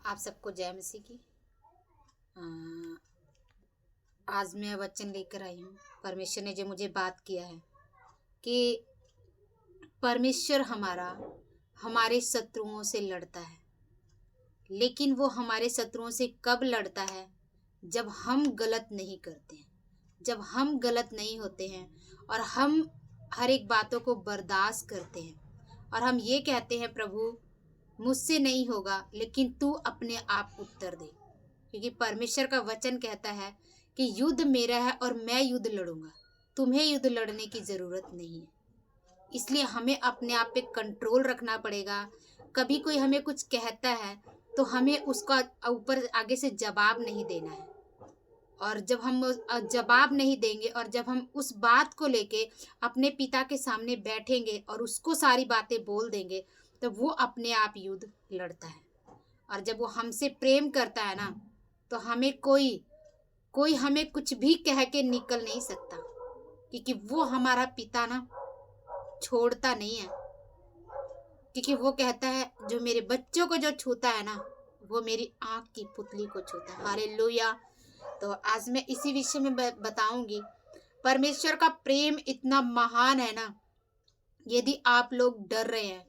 आप सबको जय मसीह की। आज मैं वचन लेकर आई हूँ। परमेश्वर ने जो मुझे बात किया है कि परमेश्वर हमारे शत्रुओं से लड़ता है, लेकिन वो हमारे शत्रुओं से कब लड़ता है? जब हम गलत नहीं करते हैं, जब हम गलत नहीं होते हैं और हम हर एक बातों को बर्दाश्त करते हैं और हम ये कहते हैं, प्रभु मुझसे नहीं होगा, लेकिन तू अपने आप उत्तर दे। क्योंकि परमेश्वर का वचन कहता है कि युद्ध मेरा है और मैं युद्ध लड़ूंगा, तुम्हें युद्ध लड़ने की ज़रूरत नहीं है। इसलिए हमें अपने आप पे कंट्रोल रखना पड़ेगा। कभी कोई हमें कुछ कहता है तो हमें उसका ऊपर आगे से जवाब नहीं देना है। और जब हम जवाब नहीं देंगे और जब हम उस बात को लेके अपने पिता के सामने बैठेंगे और उसको सारी बातें बोल देंगे, तो वो अपने आप युद्ध लड़ता है। और जब वो हमसे प्रेम करता है ना, तो हमें कोई हमें कुछ भी कह के निकल नहीं सकता, क्योंकि वो हमारा पिता ना छोड़ता नहीं है। क्योंकि वो कहता है, जो मेरे बच्चों को जो छूता है ना, वो मेरी आँख की पुतली को छूता है। हालेलुया। तो आज मैं इसी विषय में बताऊंगी। परमेश्वर का प्रेम इतना महान है ना। यदि आप लोग डर रहे हैं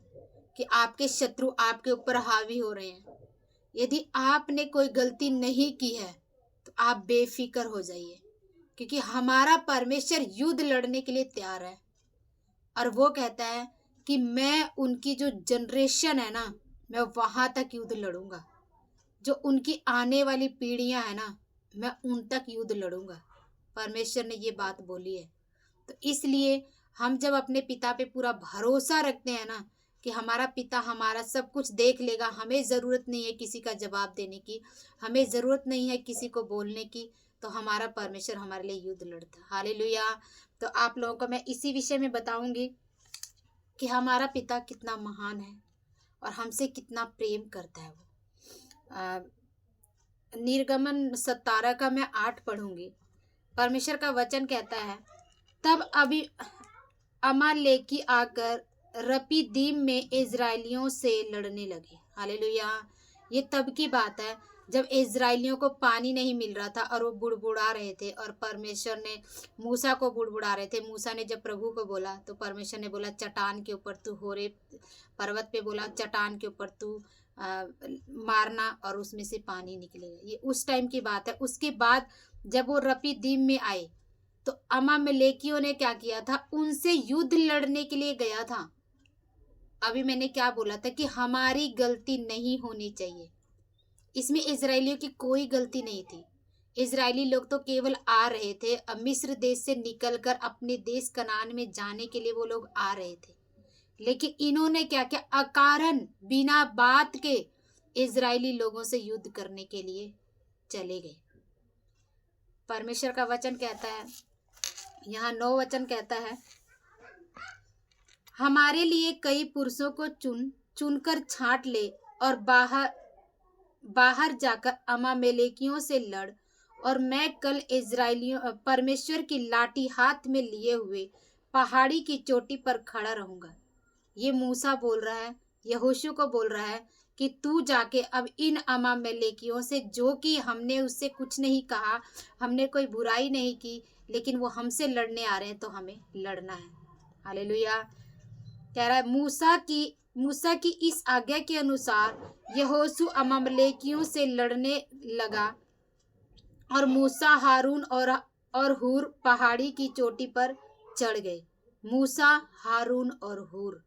कि आपके शत्रु आपके ऊपर हावी हो रहे हैं, यदि आपने कोई गलती नहीं की है, तो आप बेफिक्र हो जाइए, क्योंकि हमारा परमेश्वर युद्ध लड़ने के लिए तैयार है। और वो कहता है कि मैं उनकी जो जनरेशन है ना, मैं वहां तक युद्ध लड़ूंगा। जो उनकी आने वाली पीढ़ियां है ना, मैं उन तक युद्ध लड़ूंगा। परमेश्वर ने ये बात बोली है। तो इसलिए हम जब अपने पिता पे पूरा भरोसा रखते हैं ना, कि हमारा पिता हमारा सब कुछ देख लेगा, हमें ज़रूरत नहीं है किसी का जवाब देने की, हमें ज़रूरत नहीं है किसी को बोलने की, तो हमारा परमेश्वर हमारे लिए युद्ध लड़ता है। हालेलुया। तो आप लोगों को मैं इसी विषय में बताऊंगी कि हमारा पिता कितना महान है और हमसे कितना प्रेम करता है वो। निर्गमन 17 का मैं 8 पढ़ूंगी। परमेश्वर का वचन कहता है, तब अभी अमालेकी आकर रपीदीम में इजराइलियों से लड़ने लगे। हालेलुया। ये तब की बात है जब इजराइलियों को पानी नहीं मिल रहा था और वो बुड़बुड़ा रहे थे, और परमेश्वर ने मूसा को बुड़बुड़ा रहे थे। मूसा ने जब प्रभु को बोला, तो परमेश्वर ने बोला चट्टान के ऊपर तू होरेब पर्वत पे बोला, चट्टान के ऊपर तू मारना और उसमें से पानी निकलेगा। ये उस टाइम की बात है। उसके बाद जब वो रपीदीम में आए, तो अमालेकियों ने क्या किया था? उनसे युद्ध लड़ने के लिए गया था। अभी मैंने क्या बोला था कि हमारी गलती नहीं होनी चाहिए। इसमें इजरायलियों की कोई गलती नहीं थी। इजरायली लोग तो केवल आ रहे थे, मिस्र देश से निकलकर अपने देश कनान में जाने के लिए वो लोग आ रहे थे। लेकिन इन्होंने क्या किया? अकारण बिना बात के इजरायली लोगों से युद्ध करने के लिए चले गए। परमेश्वर का वचन कहता है, यहाँ 9 वचन कहता है, हमारे लिए कई पुरुषों को चुनकर छांट ले और बाहर जाकर अमालेकियों से लड़, और मैं कल इजराइलियों परमेश्वर की लाठी हाथ में लिए हुए पहाड़ी की चोटी पर खड़ा रहूंगा। ये मूसा बोल रहा है, यहोशू को बोल रहा है कि तू जाके अब इन अमालेकियों से, जो कि हमने उससे कुछ नहीं कहा, हमने कोई बुराई नहीं की, लेकिन वो हमसे लड़ने आ रहे हैं, तो हमें लड़ना है। हालेलुया। कह रहा है, मूसा की इस आज्ञा के अनुसार यहोशू अमालेकियों से लड़ने लगा, और मूसा, हारून और हूर पहाड़ी की चोटी पर चढ़ गए। मूसा, हारून और हूर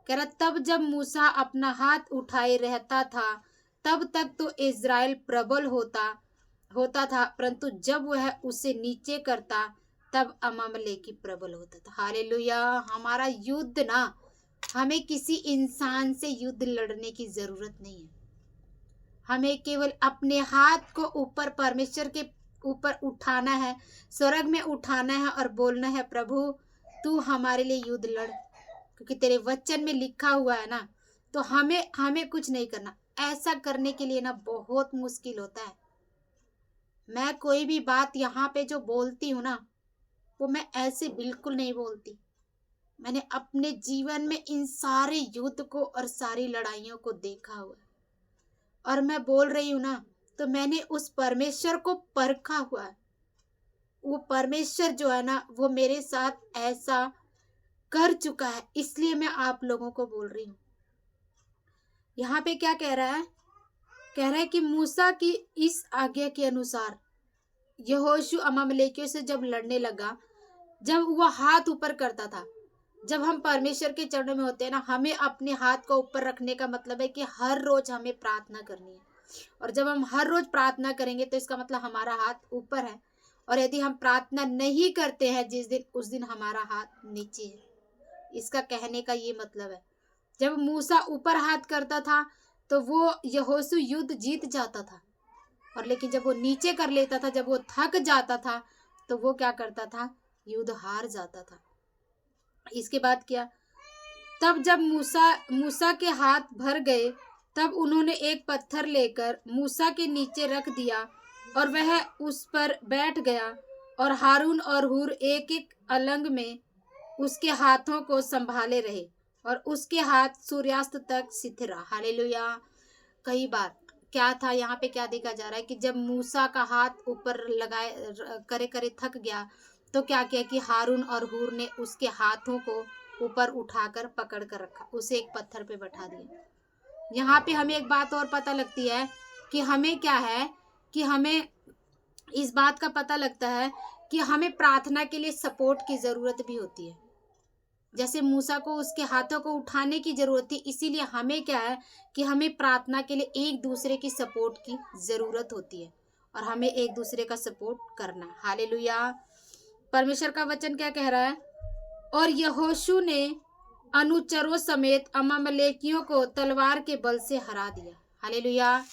कह रहा, तब जब मूसा अपना हाथ उठाए रहता था, तब तक तो इज़राइल प्रबल होता था, परंतु जब वह उसे नीचे करता, तब अमालेकी प्रबल होता था। हालेलुया। हमारा युद्ध ना, हमें किसी इंसान से युद्ध लड़ने की जरूरत नहीं है। हमें केवल अपने हाथ को ऊपर, परमेश्वर के ऊपर उठाना है, स्वर्ग में उठाना है और बोलना है, प्रभु तू हमारे लिए युद्ध लड़, क्योंकि तेरे वचन में लिखा हुआ है ना। तो हमें कुछ नहीं करना। ऐसा करने के लिए ना बहुत मुश्किल होता है। मैं कोई भी बात यहाँ पे जो बोलती हूँ ना, वो मैं ऐसे बिल्कुल नहीं बोलती। मैंने अपने जीवन में इन सारे युद्ध को और सारी लड़ाइयों को देखा हुआ है। और मैं बोल रही हूँ ना, तो मैंने उस परमेश्वर को परखा हुआ है। वो परमेश्वर जो है ना, वो मेरे साथ ऐसा कर चुका है, इसलिए मैं आप लोगों को बोल रही हूँ। यहाँ पे क्या कह रहा है? कह रहा है कि मूसा की इस आज्ञा के अनुसार यहोशू अमालेकियों से जब लड़ने लगा, जब वह हाथ ऊपर करता था, जब हम परमेश्वर के चरणों में होते हैं ना, हमें अपने हाथ को ऊपर रखने का मतलब है कि हर रोज हमें प्रार्थना करनी है। और जब हम हर रोज प्रार्थना करेंगे तो इसका मतलब हमारा हाथ ऊपर है। और यदि हम प्रार्थना नहीं करते हैं जिस दिन, उस दिन हमारा हाथ नीचे है। इसका कहने का ये मतलब है, जब मूसा ऊपर हाथ करता था तो वो यहोशू युद्ध जीत जाता था, और लेकिन जब वो नीचे कर लेता था, जब वो थक जाता था, तो वो क्या करता था? युद्ध हार जाता था। इसके बाद क्या? तब जब मूसा के हाथ भर गए, तब उन्होंने एक पत्थर लेकर मूसा के नीचे रख दिया और वह उस पर बैठ गया, और हारून और हूर एक एक अलंग में उसके हाथों को संभाले रहे, और उसके हाथ सूर्यास्त तक स्थिर रहा। हालेलुया। कई बार क्या था, यहाँ पे क्या देखा जा रहा है कि जब मूसा का हाथ ऊपर लगाए करे करे थक गया, तो क्या किया कि हारून और हूर ने उसके हाथों को ऊपर उठाकर पकड़ कर रखा, उसे एक पत्थर पे बैठा दिया। यहाँ पे हमें एक बात और पता लगती है कि हमें क्या है, कि हमें इस बात का पता लगता है कि हमें प्रार्थना के लिए सपोर्ट की जरूरत भी होती है। जैसे मूसा को उसके हाथों को उठाने की जरूरत थी, इसीलिए हमें क्या है कि हमें प्रार्थना के लिए एक दूसरे की सपोर्ट की जरूरत होती है, और हमें एक दूसरे का सपोर्ट करना है। हालेलुया। परमेश्वर का वचन क्या कह रहा है? और यहोशू ने अनुचरों समेत अमालेकियों को तलवार के बल से हरा दिया। हालेलुया।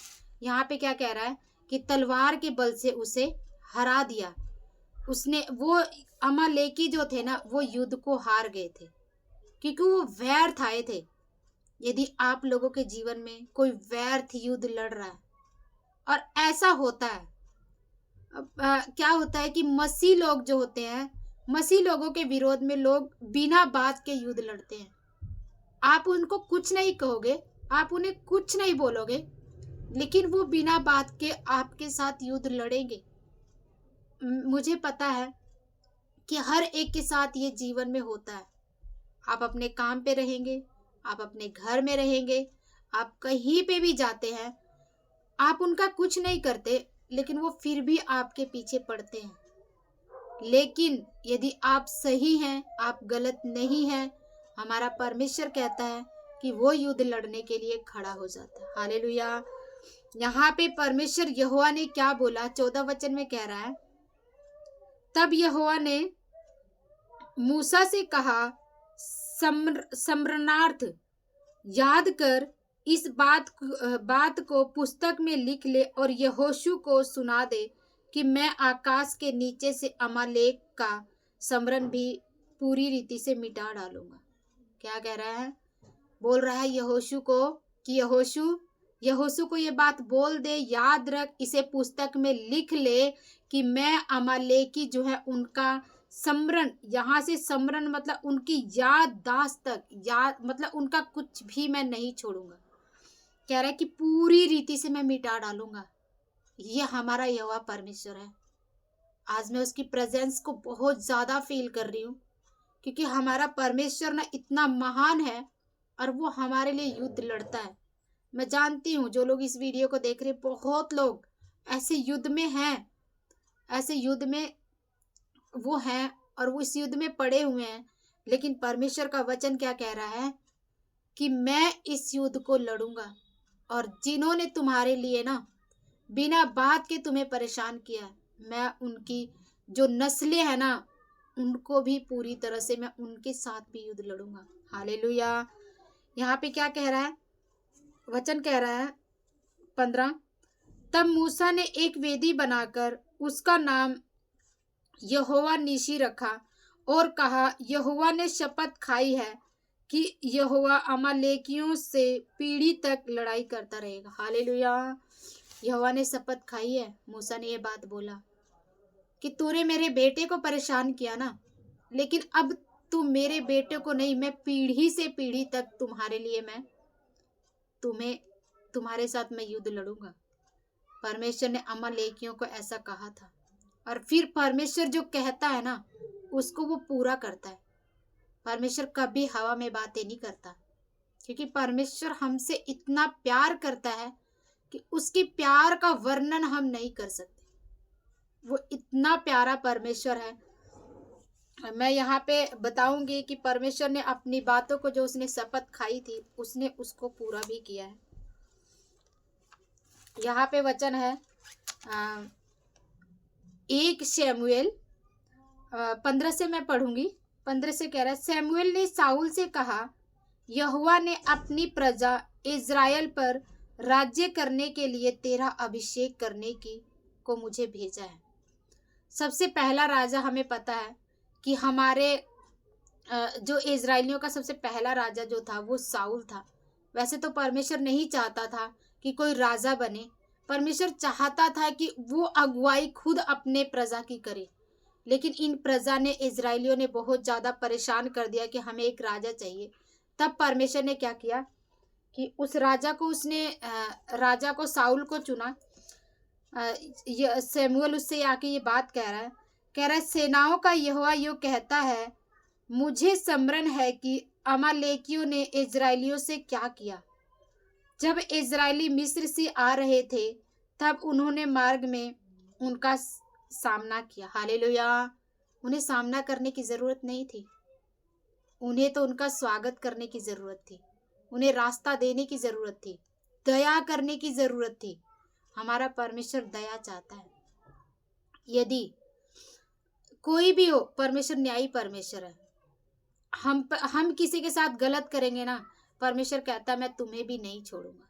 यहाँ पे क्या कह रहा है कि तलवार के बल से उसे हरा दिया। उसने, वो अमालेकी जो थे ना, वो युद्ध को हार गए थे, क्योंकि वो व्यर्थ आए थे। यदि आप लोगों के जीवन में कोई व्यर्थ युद्ध लड़ रहा है, और ऐसा होता है, क्या होता है कि मसीह लोग जो होते हैं, मसीह लोगों के विरोध में लोग बिना बात के युद्ध लड़ते हैं। आप उनको कुछ नहीं कहोगे, आप उन्हें कुछ नहीं बोलोगे, लेकिन वो बिना बात के आपके साथ युद्ध लड़ेंगे। मुझे पता है कि हर एक के साथ ये जीवन में होता है। आप अपने काम पे रहेंगे, आप अपने घर में रहेंगे, आप कहीं पे भी जाते हैं, आप उनका कुछ नहीं करते, लेकिन वो फिर भी आपके पीछे पड़ते हैं। लेकिन यदि आप सही हैं, आप गलत नहीं हैं, हमारा परमेश्वर कहता है कि वो युद्ध लड़ने के लिए खड़ा हो जाता है। हालेलुया। यहाँ पे परमेश्वर यहोवा ने क्या बोला? 14 वचन में कह रहा है, तब यहोवा ने मूसा से कहा, स्मरणार्थ याद कर, इस बात को पुस्तक में लिख ले और यहोशू को सुना दे कि मैं आकाश के नीचे से अमालेक का स्मरण भी पूरी रीति से मिटा डालूंगा। क्या कह रहा है? बोल रहा है यहोशू को कि यहोशू को ये बात बोल दे, याद रख, इसे पुस्तक में लिख ले कि मैं अमालेकी जो है उनका स्मरण, यहाँ से स्मरण मतलब उनकी याददाश्त तक, याद मतलब उनका कुछ भी मैं नहीं छोड़ूंगा। कह रहा है कि पूरी रीति से मैं मिटा डालूंगा। ये हमारा यहोवा परमेश्वर है। आज मैं उसकी प्रेजेंस को बहुत ज्यादा फील कर रही हूँ, क्योंकि हमारा परमेश्वर ना इतना महान है, और वो हमारे लिए युद्ध लड़ता है। मैं जानती हूँ जो लोग इस वीडियो को देख रहे, बहुत लोग ऐसे युद्ध में हैं, ऐसे युद्ध में वो हैं, और वो इस युद्ध में पड़े हुए हैं। लेकिन परमेश्वर का वचन क्या कह रहा है कि मैं इस युद्ध को लड़ूंगा, और जिन्होंने तुम्हारे लिए ना बिना बात के तुम्हें परेशान किया, मैं उनकी जो नस्लें हैं ना, उनको भी पूरी तरह से मैं उनके साथ भी युद्ध लड़ूंगा। हालेलुया। यहाँ पे क्या कह रहा है? वचन कह रहा है 15, तब मूसा ने एक वेदी बनाकर उसका नाम यहोवा निशी रखा और कहा, यहोवा ने शपथ खाई है कि यहोवा अमालेकियों से पीढ़ी तक लड़ाई करता रहेगा। हालेलुया। यहोवा ने शपथ खाई है। मूसा ने ये बात बोला कि तूने मेरे बेटे को परेशान किया ना, लेकिन अब तू मेरे बेटे को नहीं, मैं पीढ़ी से पीढ़ी तक तुम्हारे लिए मैं तुम्हें तुम्हारे साथ मैं युद्ध लड़ूंगा। परमेश्वर ने अमालेकियों को ऐसा कहा था, और फिर परमेश्वर जो कहता है ना उसको वो पूरा करता है। परमेश्वर कभी हवा में बातें नहीं करता, क्योंकि परमेश्वर हमसे इतना प्यार करता है कि उसकी प्यार का वर्णन हम नहीं कर सकते। वो इतना प्यारा परमेश्वर है। मैं यहाँ पे बताऊंगी कि परमेश्वर ने अपनी बातों को, जो उसने शपथ खाई थी, उसने उसको पूरा भी किया है। यहाँ पे वचन है 1 शमूएल 15 से मैं पढ़ूंगी। 15 से कह रहा है, शमूएल ने साउल से कहा, यहोवा ने अपनी प्रजा इज़राइल पर राज्य करने के लिए तेरा अभिषेक करने को मुझे भेजा है। सबसे पहला राजा हमें पता है कि हमारे जो इज़राइलियों का सबसे पहला राजा जो था वो साउल था। वैसे तो परमेश्वर नहीं चाहता था कि कोई राजा बने। परमेश्वर चाहता था कि वो अगुवाई खुद अपने प्रजा की करे, लेकिन इन प्रजा ने, इज़राइलियों ने बहुत ज़्यादा परेशान कर दिया कि हमें एक राजा चाहिए। तब परमेश्वर ने क्या किया कि उस राजा को, उसने राजा को, साउल को चुना। शमूएल उससे आके ये बात कह रहा है, सेनाओं का यहोवा यो कहता है, मुझे स्मरण है कि अमालेकियों ने इज़राइलियों से क्या किया। जब इज़राइली मिस्र से आ रहे थे तब उन्होंने मार्ग में उनका सामना किया। हालेलुया। उन्हें सामना करने की जरूरत नहीं थी, उन्हें तो उनका स्वागत करने की जरूरत थी, उन्हें रास्ता देने की जरूरत थी, दया करने की जरूरत थी। हमारा परमेश्वर दया चाहता है। यदि कोई भी हो, परमेश्वर न्यायी परमेश्वर है। हम किसी के साथ गलत करेंगे ना, परमेश्वर कहता है मैं तुम्हें भी नहीं छोड़ूंगा।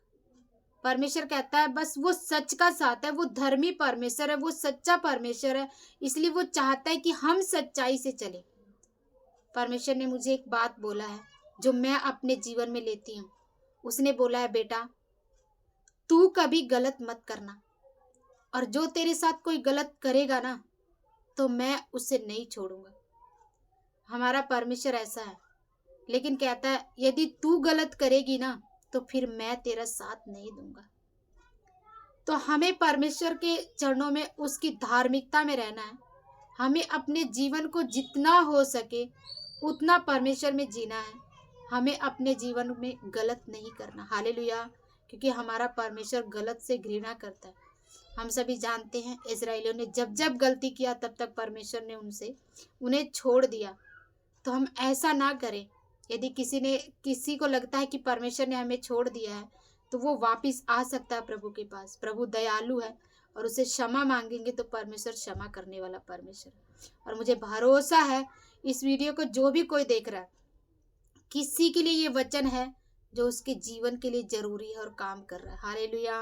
परमेश्वर कहता है बस वो सच का साथ है, वो धर्मी परमेश्वर है, वो सच्चा परमेश्वर है, इसलिए वो चाहता है कि हम सच्चाई से चले। परमेश्वर ने मुझे एक बात बोला है जो मैं अपने जीवन में लेती हूँ। उसने बोला है, बेटा तू कभी गलत मत करना, और जो तेरे साथ कोई गलत करेगा ना तो मैं उसे नहीं छोड़ूंगा। हमारा परमेश्वर ऐसा है, लेकिन कहता है यदि तू गलत करेगी ना तो फिर मैं तेरा साथ नहीं दूंगा। तो हमें परमेश्वर के चरणों में, उसकी धार्मिकता में रहना है। हमें अपने जीवन को जितना हो सके उतना परमेश्वर में जीना है। हमें अपने जीवन में गलत नहीं करना। हालेलुया। क्योंकि हमारा परमेश्वर गलत से घृणा करता है। हम सभी जानते हैं इज़राइलियों ने जब जब गलती किया तब तक परमेश्वर ने उन्हें छोड़ दिया। तो हम ऐसा ना करें। यदि किसी को लगता है कि परमेश्वर ने हमें छोड़ दिया है तो वो वापस आ सकता है प्रभु के पास। प्रभु दयालु है और उसे क्षमा मांगेंगे तो परमेश्वर क्षमा करने वाला परमेश्वर। और मुझे भरोसा है इस वीडियो को जो भी कोई देख रहा है, किसी के लिए ये वचन है जो उसके जीवन के लिए जरूरी है और काम कर रहा है। हालेलुया।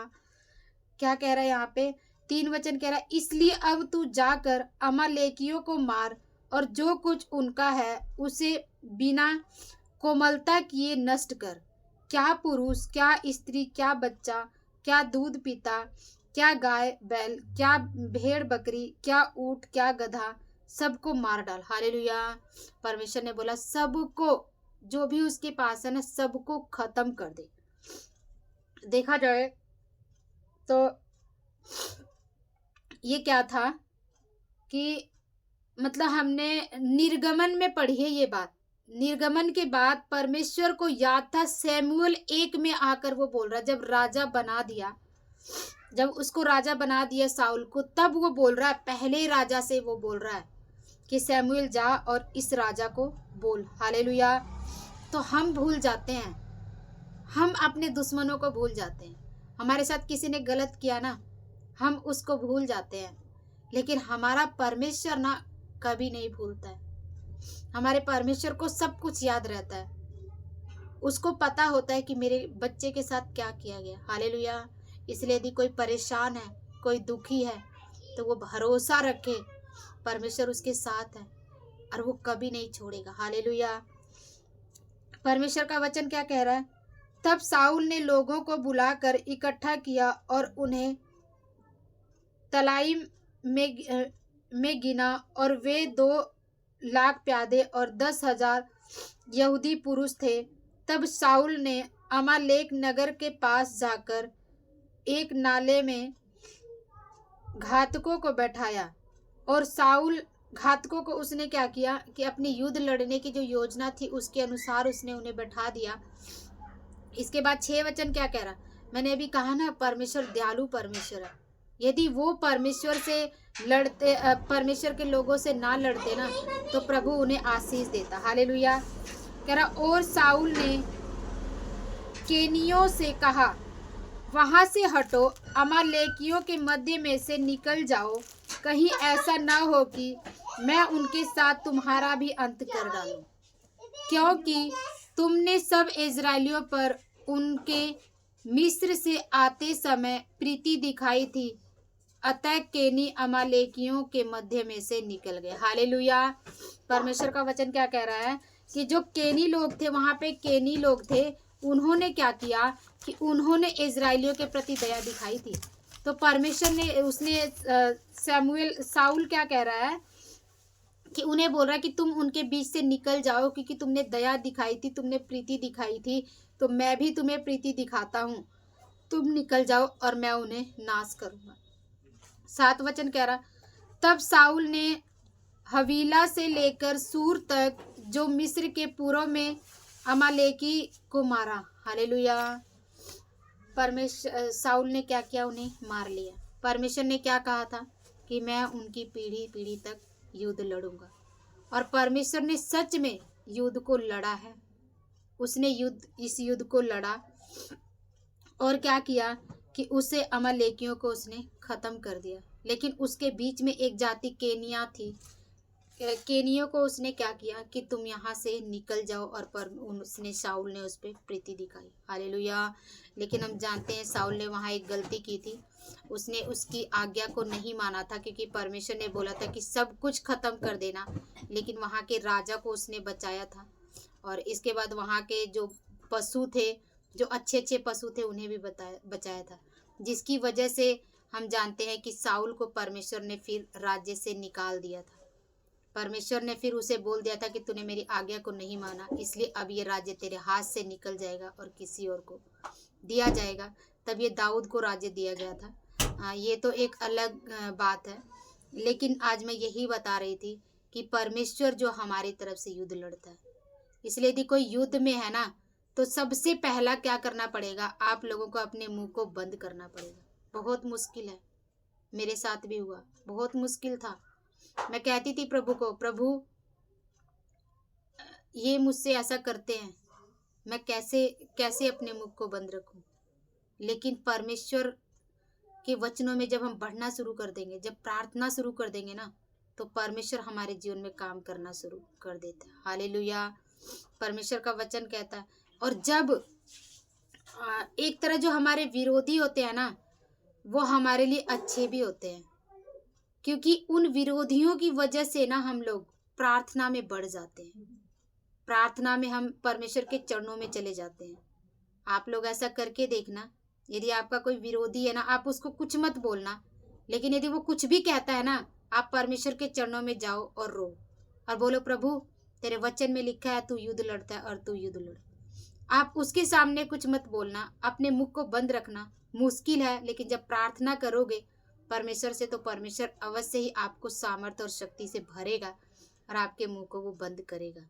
क्या कह रहा है यहाँ पे? 3 वचन कह रहा है, इसलिए अब तू जाकर अमालेकियों को मार और जो कुछ उनका है उसे बिना कोमलता किए नष्ट कर। क्या पुरुष, क्या स्त्री, क्या बच्चा, क्या दूध पीता, क्या गाय बैल, क्या भेड़ बकरी, क्या ऊंट, क्या गधा, सबको मार डाल। हालेलुया। परमेश्वर ने बोला सबको, जो भी उसके पास है ना, सबको खत्म कर दे। देखा जाए तो ये क्या था कि मतलब हमने निर्गमन में पढ़ी है ये बात। निर्गमन के बाद परमेश्वर को याद था, शमूएल 1 में आकर वो बोल रहा, जब राजा बना दिया, जब उसको राजा बना दिया साउल को, तब वो बोल रहा है, पहले राजा से वो बोल रहा है कि शमूएल जा और इस राजा को बोल। हालेलुया। तो हम भूल जाते हैं, हम अपने दुश्मनों को भूल जाते हैं। हमारे साथ किसी ने गलत किया ना, हम उसको भूल जाते हैं, लेकिन हमारा परमेश्वर ना कभी नहीं भूलता है। हमारे परमेश्वर को सब कुछ याद रहता है। उसको पता होता है कि मेरे बच्चे के साथ क्या किया गया। हालेलुया। इसलिए यदि कोई परेशान है, कोई दुखी है, तो वो भरोसा रखे, परमेश्वर उसके साथ है और वो कभी नहीं छोड़ेगा। हालेलुया। परमेश्वर का वचन क्या कह रहा है? तब साउल ने लोगों को बुलाकर इकट्ठा किया और उन्हें तलाइम में गिना, और वे 2 लाख प्यादे और 10,000 यहूदी पुरुष थे। तब साउल ने अमालेक नगर के पास जाकर एक नाले में घातकों को बैठाया। और साउल घातकों को उसने क्या किया कि अपनी युद्ध लड़ने की जो योजना थी उसके अनुसार उसने उन्हें बैठा दिया। इसके बाद 6 वचन क्या कह रहा, मैंने अभी कहा ना, परमेश्वर दयालु परमेश्वर है। यदि वो परमेश्वर से लड़ते, परमेश्वर के लोगों से ना लड़ते ना, तो प्रभु उन्हें आशीष देता। हालेलुया। कह रहा, और साउल ने केनियों से कहा, वहां से हटो, अमालेकियों के मध्य में से निकल जाओ, कहीं ऐसा ना हो कि मैं उनके साथ तुम्हारा भी अंत कर डालूं, क्योंकि तुमने सब इजरायलियों पर उनके मिस्र से आते समय प्रीति दिखाई थी, अतः केनी अमालेकियों के मध्य में से निकल गए। हालेलुया। परमेश्वर का वचन क्या कह रहा है कि जो केनी लोग थे, वहां पे केनी लोग थे, उन्होंने क्या किया कि उन्होंने इजरायलियों के प्रति दया दिखाई थी। तो परमेश्वर ने साउल क्या कह रहा है कि उन्हें बोल रहा है कि तुम उनके बीच से निकल जाओ, क्योंकि तुमने दया दिखाई थी, तुमने प्रीति दिखाई थी, तो मैं भी तुम्हें प्रीति दिखाता हूँ, तुम निकल जाओ और मैं उन्हें नाश करूंगा। 7 वचन कह रहा, तब साउल ने हवीला से लेकर सूर तक, जो मिस्र के पूर्व में अमालेकी को मारा। हालेलुया। साउल ने क्या किया, उन्हें मार लिया। परमेश्वर ने क्या कहा था कि मैं उनकी पीढ़ी पीढ़ी तक युद्ध लड़ूंगा, और परमेश्वर ने सच में युद्ध को लड़ा है। उसने इस युद्ध को लड़ा और क्या किया कि उसे अमालेकियों को उसने खत्म कर दिया। लेकिन उसके बीच में एक जाति केनिया थी, केनियों को उसने क्या किया कि तुम यहाँ से निकल जाओ, और उसने साउल ने उस पर प्रीति दिखाई। हालेलुया। लेकिन हम जानते हैं साउल ने वहाँ एक गलती की थी, उसने उसकी आज्ञा को नहीं माना था, क्योंकि परमेश्वर ने बोला था कि सब कुछ खत्म कर देना, लेकिन वहाँ के राजा को उसने बचाया था। और इसके बाद वहाँ के जो पशु थे, जो अच्छे अच्छे पशु थे, उन्हें भी बचाया था, जिसकी वजह से हम जानते हैं कि साउल को परमेश्वर ने फिर राज्य से निकाल दिया था। परमेश्वर ने फिर उसे बोल दिया था कि तूने मेरी आज्ञा को नहीं माना, इसलिए अब ये राज्य तेरे हाथ से निकल जाएगा और किसी और को दिया जाएगा। तब ये दाऊद को राज्य दिया गया था। ये तो एक अलग बात है, लेकिन आज मैं यही बता रही थी कि परमेश्वर जो हमारी तरफ से युद्ध लड़ता है। इसलिए यदि कोई युद्ध में है ना, तो सबसे पहला क्या करना पड़ेगा, आप लोगों को अपने मुंह को बंद करना पड़ेगा। बहुत मुश्किल है, मेरे साथ भी हुआ, बहुत मुश्किल था। मैं कहती थी प्रभु को, प्रभु ये मुझसे ऐसा करते हैं, मैं कैसे कैसे अपने मुख को बंद रखूं। लेकिन परमेश्वर के वचनों में जब हम बढ़ना शुरू कर देंगे, जब प्रार्थना शुरू कर देंगे ना, तो परमेश्वर हमारे जीवन में काम करना शुरू कर देता है। हालेलुया। परमेश्वर का वचन कहता है, और जब एक तरह जो हमारे विरोधी होते हैं ना, वो हमारे लिए अच्छे भी होते हैं, क्योंकि उन विरोधियों की वजह से ना हम लोग प्रार्थना में बढ़ जाते हैं, प्रार्थना में हम परमेश्वर के चरणों में चले जाते हैं। आप लोग ऐसा करके देखना, यदि आपका कोई विरोधी है ना, आप उसको कुछ मत बोलना, लेकिन यदि वो कुछ भी कहता है ना, आप परमेश्वर के चरणों में जाओ और रो और बोलो, प्रभु तेरे वचन में लिखा है तू युद्ध लड़ता है और तू युद्ध लड़। आप उसके सामने कुछ मत बोलना, अपने मुख को बंद रखना। मुश्किल है, लेकिन जब प्रार्थना करोगे परमेश्वर से, तो परमेश्वर अवश्य ही आपको सामर्थ्य और शक्ति से भरेगा और आपके मुंह को वो बंद करेगा।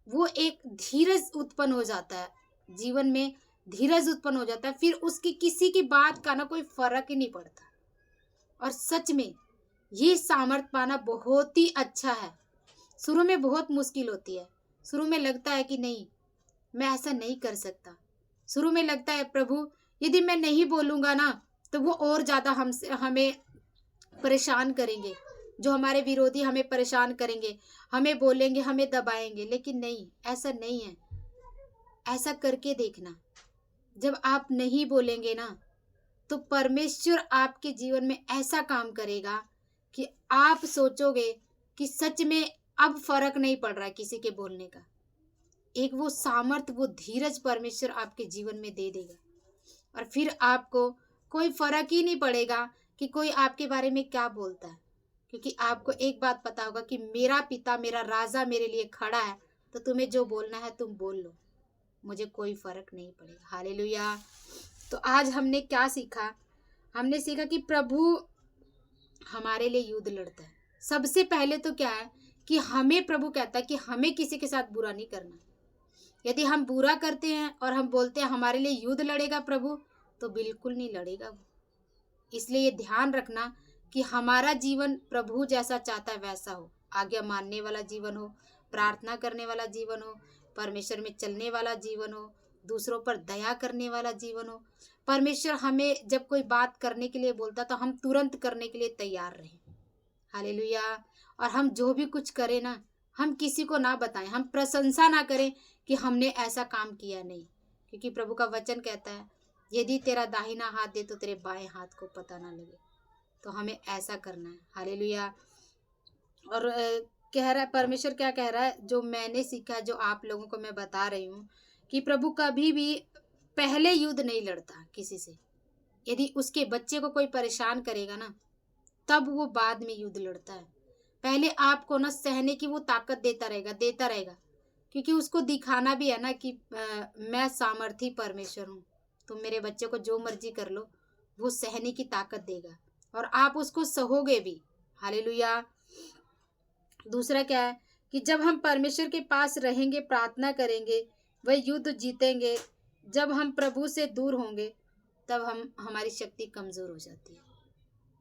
वो एक धीरज उत्पन्न हो जाता है, जीवन में धीरज उत्पन्न हो जाता है, फिर उसकी किसी की बात का ना कोई फर्क ही नहीं पड़ता। और सच में ये सामर्थ पाना बहुत ही अच्छा है। शुरू में बहुत मुश्किल होती है, शुरू में लगता है कि नहीं मैं ऐसा नहीं कर सकता, शुरू में लगता है प्रभु यदि मैं नहीं बोलूंगा ना, तो वो और ज्यादा हमें परेशान करेंगे, जो हमारे विरोधी हमें परेशान करेंगे, हमें बोलेंगे, हमें दबाएंगे। लेकिन नहीं, ऐसा नहीं है। ऐसा करके देखना, जब आप नहीं बोलेंगे ना, तो परमेश्वर आपके जीवन में ऐसा काम करेगा कि आप सोचोगे कि सच में अब फर्क नहीं पड़ रहा है किसी के बोलने का। एक वो सामर्थ, वो धीरज परमेश्वर आपके जीवन में दे देगा, और फिर आपको कोई फर्क ही नहीं पड़ेगा कि कोई आपके बारे में क्या बोलता है, क्योंकि आपको एक बात पता होगा कि मेरा पिता, मेरा राजा मेरे लिए खड़ा है, तो तुम्हें जो बोलना है तुम बोल लो। मुझे कोई फर्क नहीं पड़ेगा। हालेलुया। तो आज हमने क्या सीखा? हमने सीखा कि प्रभु हमारे लिए युद्ध लड़ता है। सबसे पहले तो क्या है कि हमें प्रभु कहता है कि हमें किसी के साथ बुरा नहीं करना। यदि हम बुरा करते हैं और हम बोलते हैं हमारे लिए युद्ध लड़ेगा प्रभु, तो बिल्कुल नहीं लड़ेगा वो। इसलिए ये ध्यान रखना कि हमारा जीवन प्रभु जैसा चाहता है वैसा हो। आज्ञा मानने वाला जीवन हो, प्रार्थना करने वाला जीवन हो, परमेश्वर में चलने वाला जीवन हो, दूसरों पर दया करने वाला जीवन हो। परमेश्वर हमें जब कोई बात करने के लिए बोलता तो हम तुरंत करने के लिए तैयार रहें। हालेलुया। और हम जो भी कुछ करें ना, हम किसी को ना बताएं, हम प्रशंसा ना करें कि हमने ऐसा काम किया नहीं, क्योंकि प्रभु का वचन कहता है यदि तेरा दाहिना हाथ दे तो तेरे बाएं हाथ को पता ना लगे। तो हमें ऐसा करना है। हालेलुया। और कह रहा है परमेश्वर, क्या कह रहा है, जो मैंने सीखा, जो आप लोगों को मैं बता रही हूँ कि प्रभु कभी भी पहले युद्ध नहीं लड़ता किसी से। यदि उसके बच्चे को कोई परेशान करेगा ना, तब वो बाद में युद्ध लड़ता है। पहले आपको ना सहने की वो ताकत देता रहेगा, क्योंकि उसको दिखाना भी है ना कि मैं सामर्थी परमेश्वर हूँ। तुम मेरे बच्चे को जो मर्जी कर लो, वो सहने की ताकत देगा और आप उसको सहोगे भी। हालेलुया। दूसरा क्या है कि जब हम परमेश्वर के पास रहेंगे, प्रार्थना करेंगे, वह युद्ध जीतेंगे। जब हम प्रभु से दूर होंगे तब हमारी शक्ति कमज़ोर हो जाती है।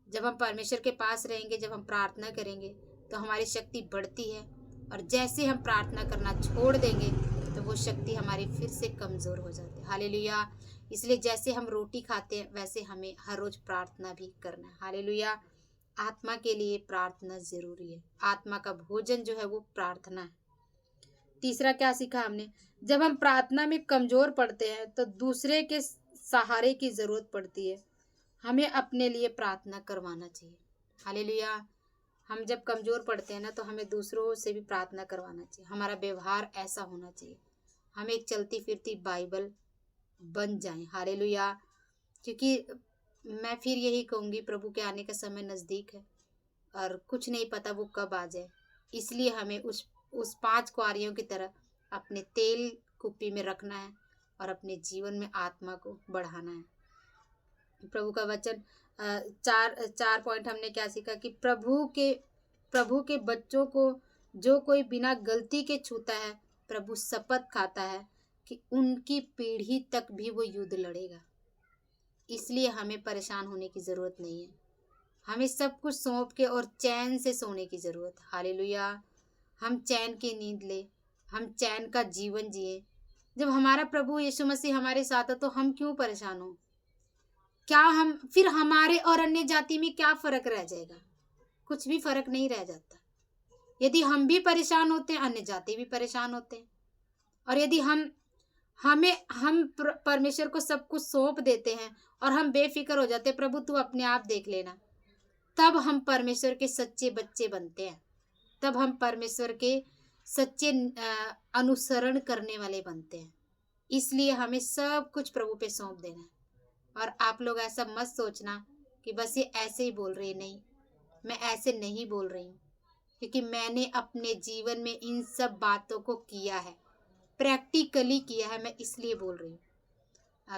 जब हम परमेश्वर के पास रहेंगे, जब हम प्रार्थना करेंगे तो हमारी शक्ति बढ़ती है, और जैसे हम प्रार्थना करना छोड़ देंगे तो वो शक्ति हमारी फिर से कमज़ोर हो जाती है। हालेलुया। इसलिए जैसे हम रोटी खाते हैं वैसे हमें हर रोज़ प्रार्थना भी करना है। हालेलुया। आत्मा के लिए प्रार्थना ज़रूरी है। आत्मा का भोजन जो है वो प्रार्थना है। तीसरा क्या सीखा हमने? जब हम प्रार्थना में कमज़ोर पड़ते हैं तो दूसरे के सहारे की ज़रूरत पड़ती है। हमें अपने लिए प्रार्थना करवाना चाहिए। हालेलुया। हम जब कमज़ोर पड़ते हैं ना, तो हमें दूसरों से भी प्रार्थना करवाना चाहिए। हमारा व्यवहार ऐसा होना चाहिए, हम एक चलती फिरती बाइबल बन जाएं। हालेलुया। क्योंकि मैं फिर यही कहूँगी, प्रभु के आने का समय नज़दीक है और कुछ नहीं पता वो कब आ जाए। इसलिए हमें उस 5 कुआरियों की तरह अपने तेल कुप्पी में रखना है और अपने जीवन में आत्मा को बढ़ाना है। प्रभु का वचन चार पॉइंट हमने क्या सीखा कि प्रभु के बच्चों को जो कोई बिना गलती के छूता है, प्रभु शपथ खाता है कि उनकी पीढ़ी तक भी वो युद्ध लड़ेगा। इसलिए हमें परेशान होने की ज़रूरत नहीं है। हमें सब कुछ सौंप के और चैन से सोने की ज़रूरत है। हालेलुया। हम चैन की नींद ले, हम चैन का जीवन जिए। जब हमारा प्रभु यीशु मसीह हमारे साथ है तो हम क्यों परेशान हो? क्या हम फिर हमारे और अन्य जाति में क्या फ़र्क रह जाएगा? कुछ भी फ़र्क नहीं रह जाता। यदि हम भी परेशान होते हैं, अन्य जाति भी परेशान होते हैं। और यदि हम परमेश्वर को सब कुछ सौंप देते हैं और हम बेफिक्र हो जाते हैं, प्रभु तू अपने आप देख लेना, तब हम परमेश्वर के सच्चे बच्चे बनते हैं। तब हम परमेश्वर के सच्चे अनुसरण करने वाले बनते हैं। इसलिए हमें सब कुछ प्रभु पे सौंप देना है। और आप लोग ऐसा मत सोचना कि बस ये ऐसे ही बोल रही है। नहीं, मैं ऐसे नहीं बोल रही हूँ, क्योंकि मैंने अपने जीवन में इन सब बातों को किया है, प्रैक्टिकली किया है। मैं इसलिए बोल रही हूँ।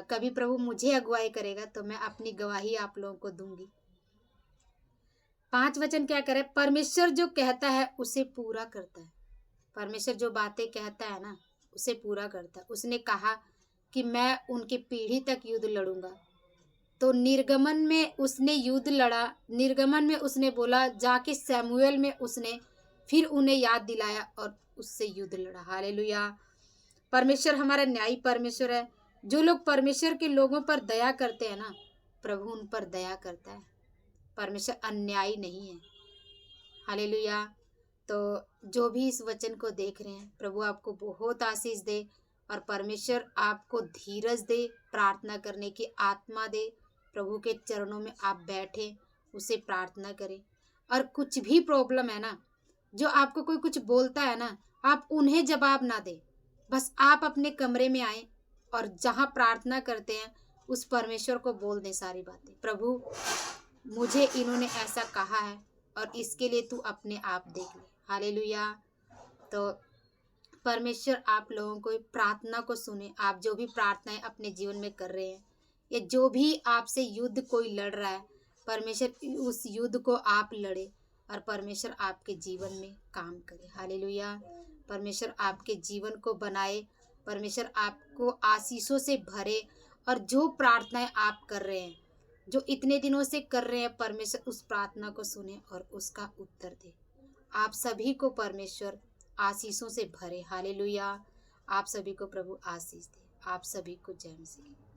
कभी प्रभु मुझे अगुवाई करेगा तो मैं अपनी गवाही आप लोगों को दूंगी। 5 वचन क्या करे? परमेश्वर जो कहता है उसे पूरा करता है। परमेश्वर जो बातें कहता है ना, उसे पूरा करता है। उसने कहा कि मैं उनकी पीढ़ी तक युद्ध लड़ूंगा। तो निर्गमन में उसने युद्ध लड़ा। निर्गमन में उसने बोला, जाके सैमुएल में उसने फिर उन्हें याद दिलाया और उससे युद्ध लड़ा। हालेलुया। परमेश्वर हमारा न्यायी परमेश्वर है। जो लोग परमेश्वर के लोगों पर दया करते हैं ना, प्रभु उन पर दया करता है। परमेश्वर अन्यायी नहीं है। हालेलुया। तो जो भी इस वचन को देख रहे हैं, प्रभु आपको बहुत आशीष दे और परमेश्वर आपको धीरज दे, प्रार्थना करने की आत्मा दे। प्रभु के चरणों में आप बैठें, उसे प्रार्थना करें। और कुछ भी प्रॉब्लम है ना, जो आपको कोई कुछ बोलता है ना, आप उन्हें जवाब ना दें। बस आप अपने कमरे में आए और जहाँ प्रार्थना करते हैं उस परमेश्वर को बोल दें सारी बातें। प्रभु मुझे इन्होंने ऐसा कहा है और इसके लिए तू अपने आप देख ले। हालेलुया। तो परमेश्वर आप लोगों को प्रार्थना को सुने। आप जो भी प्रार्थनाएं अपने जीवन में कर रहे हैं या जो भी आपसे युद्ध कोई लड़ रहा है, परमेश्वर उस युद्ध को आप लड़े और परमेश्वर आपके जीवन में काम करे। हालेलुया। परमेश्वर आपके जीवन को बनाए, परमेश्वर आपको आशीषों से भरे। और जो प्रार्थनाएं आप कर रहे हैं, जो इतने दिनों से कर रहे हैं, परमेश्वर उस प्रार्थना को सुने और उसका उत्तर दे। आप सभी को परमेश्वर आशीषों से भरे। हालेलुया। आप सभी को प्रभु आशीष दे। आप सभी को जय मसीह।